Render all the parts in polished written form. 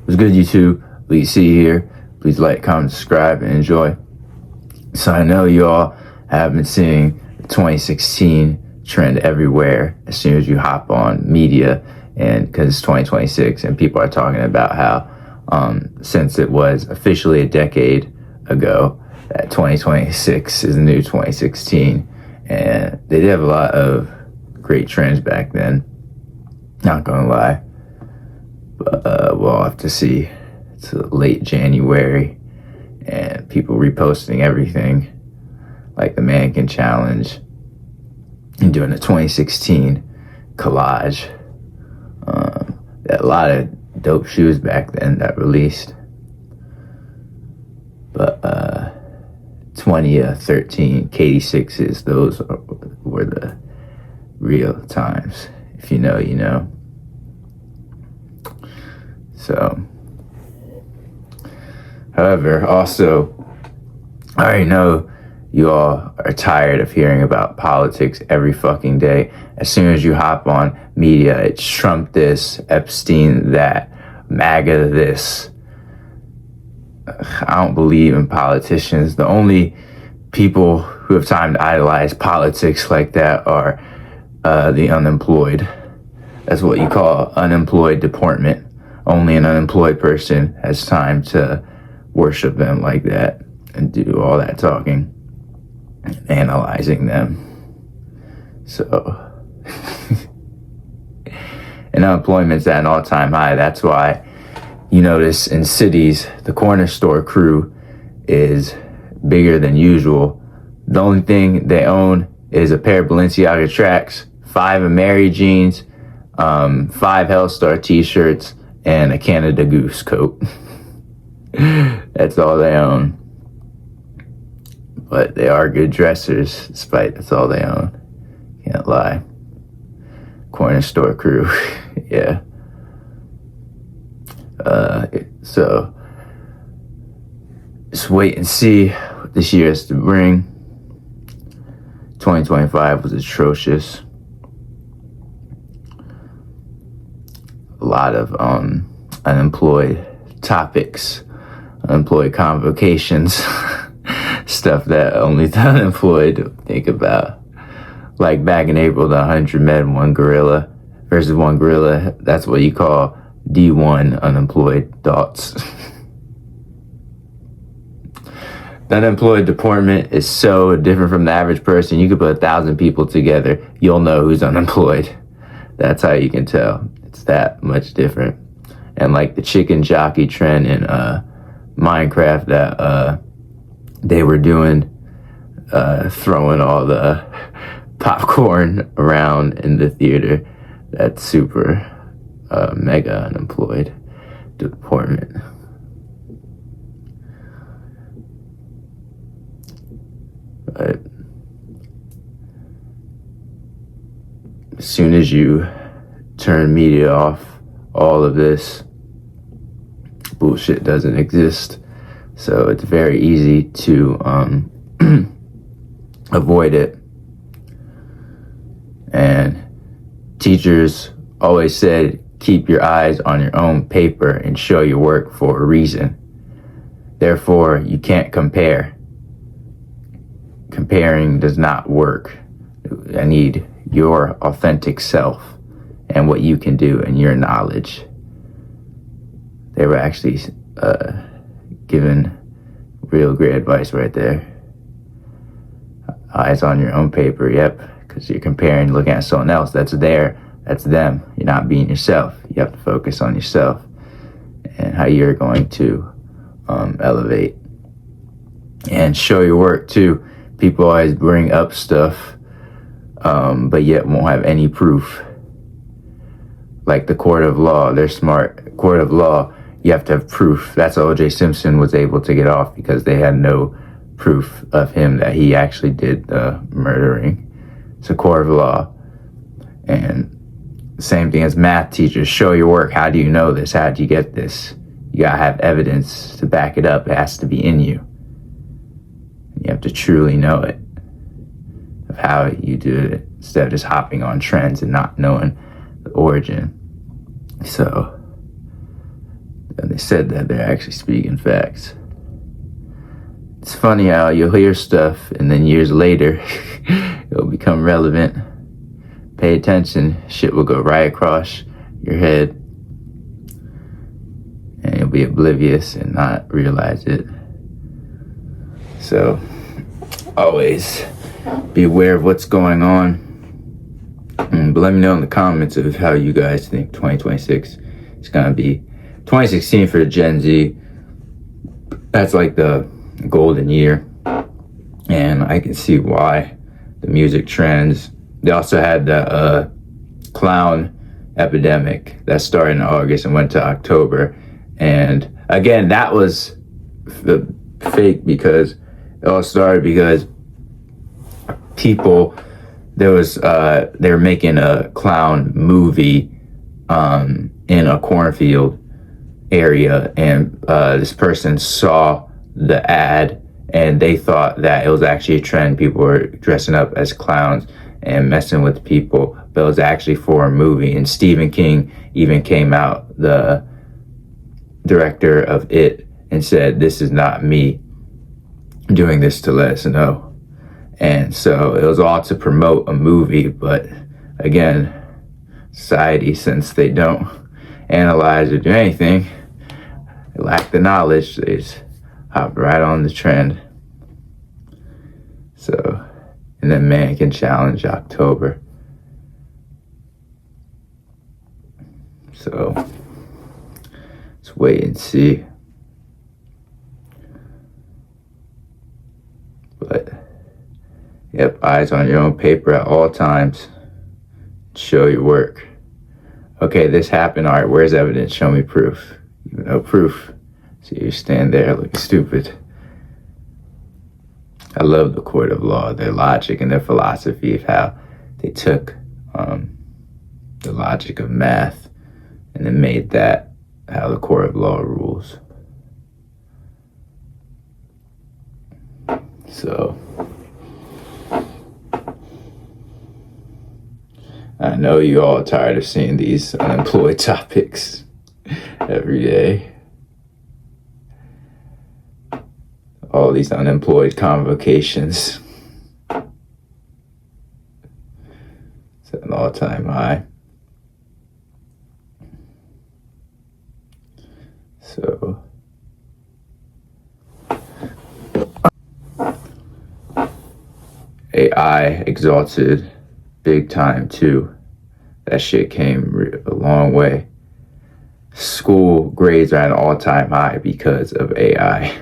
What's good, YouTube? Lee C here. Please like, comment, subscribe, and enjoy. So I know you all have been seeing the 2016 trend everywhere as soon as you hop on media, and because it's 2026 and people are talking about how since it was officially a decade ago that 2026 is the new 2016, and they did have a lot of great trends back then, not gonna lie, but we'll have to see. It's late January and people reposting everything like the mannequin challenge and doing a 2016 collage. A lot of dope shoes back then that released, but 2013 KD6s, those were the real times. If you know, you know. So, however, also, I already know you all are tired of hearing about politics every fucking day. As soon as you hop on media, it's Trump this, Epstein that, MAGA this. I don't believe in politicians. The only people who have time to idolize politics like that are the unemployed. That's what you call unemployed deportment. Only an unemployed person has time to worship them like that and do all that talking, analyzing them. So, and unemployment's at an all-time high. That's why you notice in cities, the corner store crew is bigger than usual. The only thing they own is a pair of Balenciaga tracks, 5 Ameri jeans, 5 Hellstar t-shirts, and a Canada Goose coat. That's all they own. But they are good dressers, despite that's all they own. Can't lie. Corner store crew. Yeah. So just wait and see what this year has to bring. 2025 was atrocious. A lot of unemployed topics, unemployed convocations, stuff that only the unemployed think about. Like back in April, the 100 men, 1 gorilla versus 1 gorilla. That's what you call D1 unemployed thoughts. The unemployed deportment is so different from the average person. You could put 1,000 people together, you'll know who's unemployed. That's how you can tell. It's that much different. And like the chicken jockey trend in Minecraft that they were doing, throwing all the popcorn around in the theater. That's super mega unemployed deportment. But as soon as you turn media off, all of this bullshit doesn't exist. So it's very easy to avoid it. And teachers always said, keep your eyes on your own paper and show your work for a reason. Therefore, you can't compare. Comparing does not work. I need your authentic self and what you can do and your knowledge. They were actually given real great advice right there. Eyes on your own paper, yep, because you're comparing, looking at someone else. That's them. You're not being yourself. You have to focus on yourself and how you're going to elevate. And show your work too. People always bring up stuff, but yet won't have any proof. Like the court of law, they're smart. Court of law, you have to have proof. That's how O.J. Simpson was able to get off, because they had no proof of him that he actually did the murdering. It's a court of law. And same thing as math teachers. Show your work. How do you know this? How did you get this? You gotta have evidence to back it up. It has to be in you. You have to truly know it, of how you do it, instead of just hopping on trends and not knowing the origin. So And they said that they're actually speaking facts. It's funny how you'll hear stuff and then years later it'll become relevant. Pay attention, shit will go right across your head and you'll be oblivious and not realize it. So always be aware of what's going on. But let me know in the comments of how you guys think 2026 is going to be. 2016 for the Gen Z, that's like the golden year. And I can see why. The music trends. They also had the clown epidemic that started in August and went to October. And again, that was the fake because it all started because people, they were making a clown movie in a cornfield area, and this person saw the ad and they thought that it was actually a trend. People were dressing up as clowns and messing with people, but it was actually for a movie. And Stephen King even came out, the director of It, and said, "This is not me doing this to let us know." And so it was all to promote a movie, but again, society, since they don't analyze or do anything, they lack the knowledge, they just hop right on the trend. So, and then Mannequin Challenge October. So, let's wait and see. But yep, eyes on your own paper at all times. Show your work. Okay, this happened. All right, where's evidence? Show me proof. No proof. So you stand there looking stupid. I love the court of law, their logic and their philosophy of how they took the logic of math and then made that how the court of law rules. So I know you all are tired of seeing these unemployed topics every day. All these unemployed convocations. It's at an all-time high. So AI exalted big time too. That shit came a long way. School grades are at an all-time high because of AI.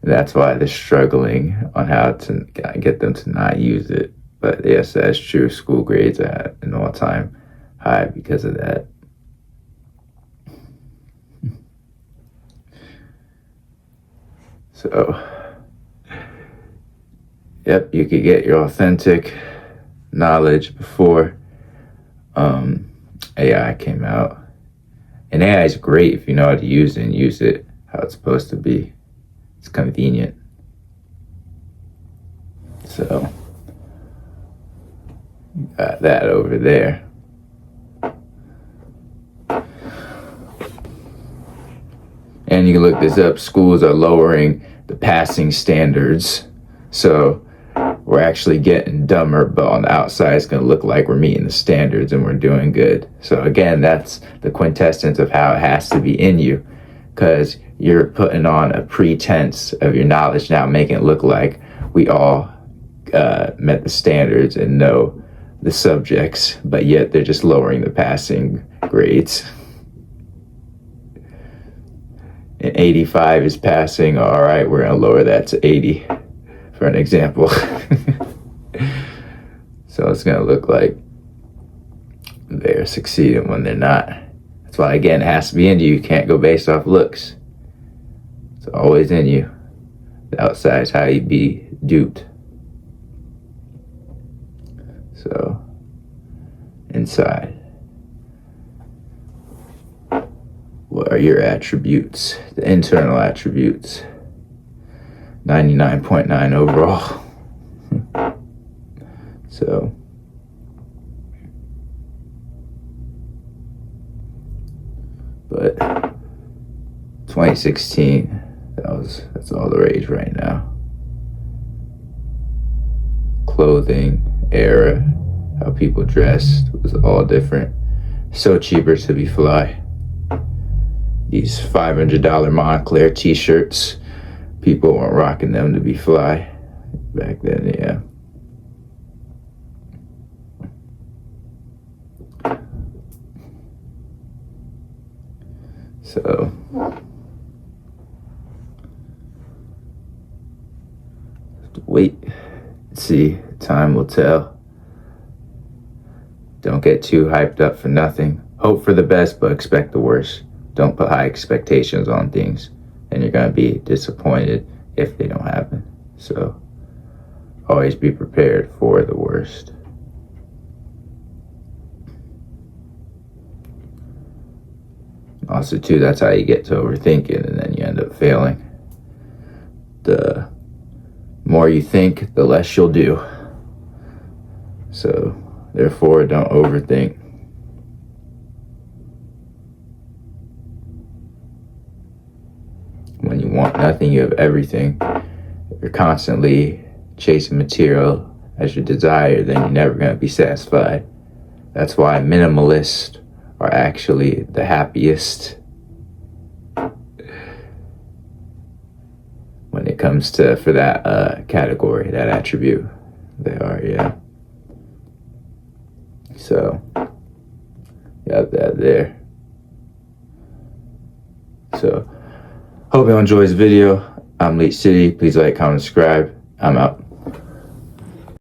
That's why they're struggling on how to get them to not use it. But yes, that's true. School grades are at an all-time high because of that. So, yep, you could get your authentic knowledge before AI came out. And AI is great if you know how to use it and use it how it's supposed to be. It's convenient. So, got that over there. And you can look this up. Schools are lowering the passing standards. So we're actually getting dumber, but on the outside it's going to look like we're meeting the standards and we're doing good. So again, that's the quintessence of how it has to be in you, because you're putting on a pretense of your knowledge now, making it look like we all met the standards and know the subjects, but yet they're just lowering the passing grades. And 85 is passing. All right, we're going to lower that to 80 for an example. So it's going to look like they're succeeding when they're not. That's why, again, it has to be in you. You can't go based off looks. It's always in you. The outside is how you be duped. So, inside. What are your attributes? The internal attributes. 99.9 overall. So, But 2016, that's all the rage right now. Clothing era, how people dressed was all different. So cheaper to be fly. These $500 Montclair t-shirts, people weren't rocking them to be fly back then, yeah. So wait, see, time will tell. Don't get too hyped up for nothing. Hope for the best, but expect the worst. Don't put high expectations on things, and you're going to be disappointed if they don't happen. So always be prepared for the worst. Also, too, that's how you get to overthinking, and then you end up failing. The more you think, the less you'll do. So, therefore, don't overthink. When you want nothing, you have everything. If you're constantly chasing material as your desire, then you're never going to be satisfied. That's why minimalists are actually the happiest when it comes to, for that category, that attribute. They are, yeah. So, you have that there. So, hope you enjoy this video. I'm Late City. Please like, comment, subscribe. I'm out.